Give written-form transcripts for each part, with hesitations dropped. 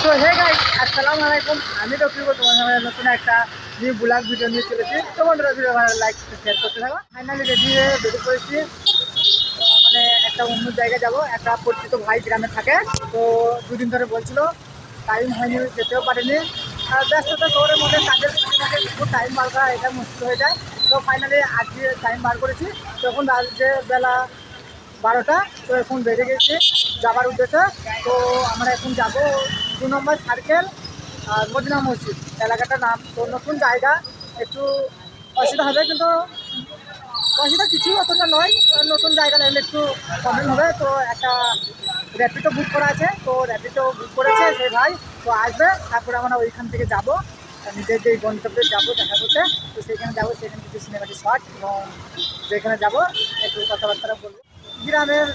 তো hey guys, আসসালামু আলাইকুম। আমি রফিক, তোমার সামনে নতুন একটা নিউ ব্লগ ভিডিও নিয়ে চলেছি। তো বন্ধুরা, ভিডিও ভালো লাইক শেয়ার করতে থাকো। ফাইনালি রেডি হয়ে বেরিয়ে পড়েছি। মানে একটা অন্য জায়গায় যাব, একটা পরিচিত ভাই গ্রামে থাকে। তো দুদিন ধরে বলছিল, টাইম হয়নি, যেতেও পারিনি। আর ব্যস্ততা শহরের মধ্যে কাজের মধ্যে একটু টাইম বার করা এটা মুশকিল হয়ে যায়। তো ফাইনালি আজকে টাইম বার করেছি। তখন রাত্রে বেলা 12টা। তো এখন বেরিয়ে গেছি যাবার উদ্দেশ্যে। তো আমরা এখন যাব 2 নম্বর সার্কেল আর মদিনা মসজিদ এলাকাটার নাম। তো নতুন জায়গা, একটু অসুবিধা হবে, কিন্তু অসুবিধা কিছুই অতটা নয়। নতুন জায়গা লাগলে একটু প্রবলেম হবে। তো একটা র্যাপিডো বুক করা আছে, তো র্যাপিডো বুক করেছে সেই ভাই। তো আসবে, তারপরে আমরা ওইখান থেকে যাবো নিজের যে গন্তব্যে যাবো দেখা করতে। তো সেইখানে যাবো, সেখানে কিছু সিনেমাটিক শট এবং যেখানে যাবো একটু কথাবার্তা বলবো। গ্রামের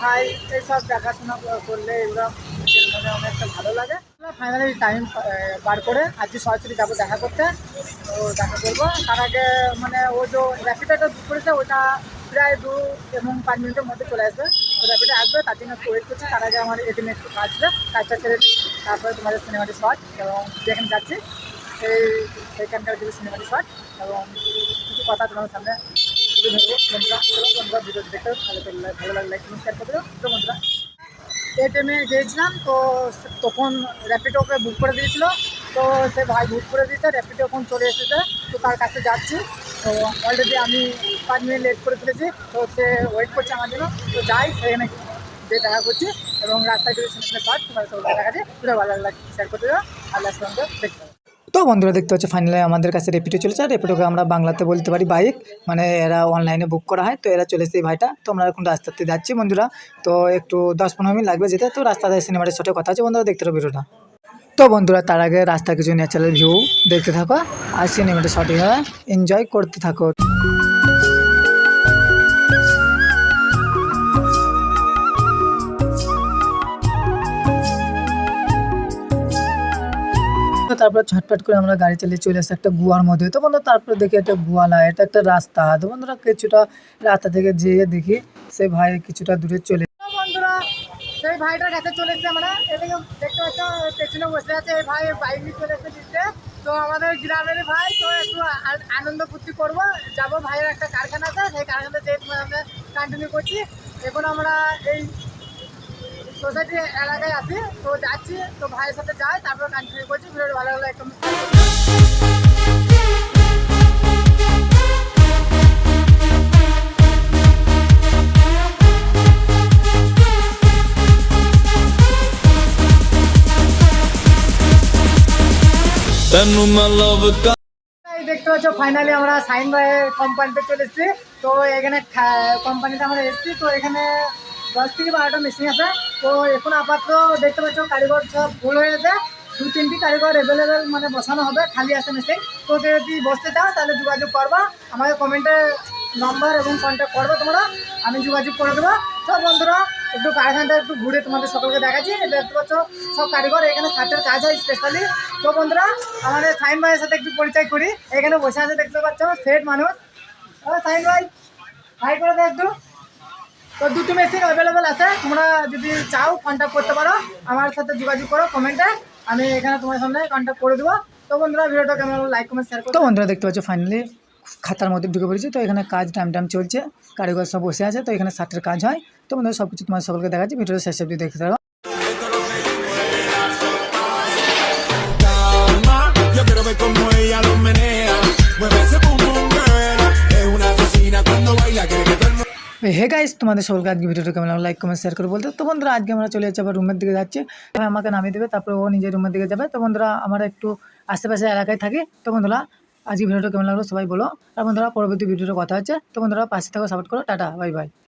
ভাই এইসব দেখাশোনা করলে এগুলো নিজের মনে অনেকটা ভালো লাগে। ফাইনালি টাইম বার করে আজকে সরাসরি যাবো দেখা করতে। তো দেখা করবো তার আগে, মানে ও যে র্যাপিডোটা বুক করেছে ওটা প্রায় 2 এবং 5 মিনিটের মধ্যে চলে আসবে। তো র্যাপিডো আসবে, তার জন্য একটু ওয়েট করছি। তার আগে আমার এটিএমে একটু কাজ আছে, কাজটা ছেড়ে দিই। তারপরে তোমাদের সিনেমাটিক শট এবং যেখানে যাচ্ছি সেইখানকার কিছু সিনেমাটিক শট এবং কিছু কথা তোমাদের সামনে তুলে ধরবো। বন্ধুরা ভিডিও দেখতে ভালো লাগলে লাইক শেয়ার করে দেবো। তো বন্ধুরা, এটিএমে গিয়েছিলাম, তো তখন র্যাপিডোকে বুক করে দিয়েছিল। তো সে ভাই বুক করে দিয়েছে, র্যাপিডো এখন চলে এসেছে। তো তার কাছে যাচ্ছি। তো অলরেডি আমি 5 মিনিট লেট করে ফেলেছি। তো সে ওয়েট করছে আমার জন্য। তো যাই, সেখানে যে দেখা করছি এবং রাস্তায় যদি সিনেমা পার্ট তোমার সব দেখা যাচ্ছে। পুরো ভালো লাগলে শেয়ার করে দেবো আর লাস্ট পর্যন্ত দেখতে হবে। তো বন্ধুরা, দেখতে হচ্ছে ফাইনালি আমাদের কাছে রেপিডো চলেছে। আর রেপিডোকে আমরা বাংলাতে বলতে পারি বাইক, মানে এরা অনলাইনে বুক করা হয়। তো এরা চলে এসেছে ভাইটা। তো আমরা এখন রাস্তাতে যাচ্ছি বন্ধুরা। তো একটু 10-15 মিনিট লাগবে যেতে। তো রাস্তাতে সিনেমাটির সাথে কথা আছে বন্ধুরা, দেখতে হবে ভিডিওটা। তো বন্ধুরা, তার আগে রাস্তা কিছু ন্যাচারাল ভিউ দেখতে থাকো আর সিনেমাটা সঠিকভাবে এনজয় করতে থাকো। তারপর ছটফট করে আমরা গাড়ি চালিয়ে চলে আসি একটা গুহার মধ্যে। তো বন্ধুরা, তারপরে দেখি একটা গুহা না, এটা একটা রাস্তা। তো বন্ধুরা, কিছুটা রাস্তা থেকে যেয়ে দেখি সেই ভাই কিছুটা দূরে চলে। বন্ধুরা, সেই ভাইটার কাছে চলে এসেছে আমরা। এদিকে দেখতে পাচ্ছ পেছনে বসে আছে এই ভাই, বাইক নিয়ে চলে এসে দিচ্ছে। তো আমাদের গ্রামের ভাই, তো একটু আনন্দ ফুর্তি করবো। যাবো ভাইয়ের একটা কারখানা আছে, সেই কারখানাতে যেয়ে আমরা কন্টিনিউ করছি। এখন আমরা এই সোসাইটি এলাকায় আছি, তো যাচ্ছি। তো ভাইয়ের সাথে যাই, তারপর কন্টিনিউ করছি। ভিডিও ভালো হলে একদম দেখতে পাচ্ছ ফাইনালি আমরা সাইন ভাইয়ের কোম্পানিতে চলে এসেছি। তো এখানে কোম্পানিতে আমরা এসেছি। তো এখানে 10 থেকে 12টা মেশিন আছে। তো এখন আপাতত দেখতে পাচ্ছ কারিগর সব ফুল হয়ে গেছে। 2-3টি কারিগর অ্যাভেলেবেল মানে বসানো হবে, খালি আছে মেশিন। তো যদি বসতে চাও তাহলে যোগাযোগ করবা, আমাকে কমেন্টে নম্বর এবং কন্ট্যাক্ট করবো তোমরা, আমি যোগাযোগ করে দেবো। তো বন্ধুরা, একটু কারখানাটা একটু ঘুরে তোমাদের সকলকে দেখাচ্ছি। দেখতে পাচ্ছ সব কারিগর, এখানে ছাটের কাজ হয় স্পেশালি। তো বন্ধুরা, আমাদের সাইন ভাইয়ের সাথে একটু পরিচয় করি। এখানে বসে আছে দেখতে পাচ্ছ সেট মানুষ। সাইন ভাই, হাই করে দেয় একটু। তো 2টি মেশিন অ্যাভেলেবেল আছে, তোমরা যদি চাও কন্ট্যাক্ট করতে পারো, আমার সাথে যোগাযোগ করো কমেন্টে, আমি এখানে তোমার সামনে কন্ট্যাক্ট করে দেবো। তো বন্ধুরা, ভিডিওটা কেমন লাইক কমেন্ট শেয়ার করো। তো বন্ধুরা, দেখতে পাচ্ছ ফাইনালি খাতার মধ্যে ঢুকে পড়েছি। তো এখানে কাজ টাইম চলছে, কারিগর সব বসে আছে। তো এখানে সাটের কাজ হয়। তো বন্ধুরা, সব কিছু তোমার সকলকে দেখাচ্ছি, ভিডিওটা শেষ অবধি দেখতে থাকো। Yo quiero ver cómo ella lo menea, mueve ese boom boom girl, es una asesina cuando baila, quiere que todo el mundo। Hey guys, তোমাদের সকলকে আজকে ভিডিওটা কেমন লাগলো লাইক কমেন্ট শেয়ার করে বলতে। তো বন্ধুরা, আজকে আমরা চলে যাচ্ছি আবার রুমের দিকে যাচ্ছি। আমাকে নামিয়ে দেবে, তারপরে ও নিজের রুমের দিকে যাবে। তো বন্ধুরা, আমরা একটু আশেপাশে এলাকায় থাকি। তো বন্ধুরা, আজকে ভিডিওটা কেমন লাগলো সবাই বলো। আর বন্ধুরা, পরবর্তী ভিডিওর কথা হচ্ছে। তো বন্ধুরা, পাশে থাকো, সাপোর্ট করো। Tata, bye bye.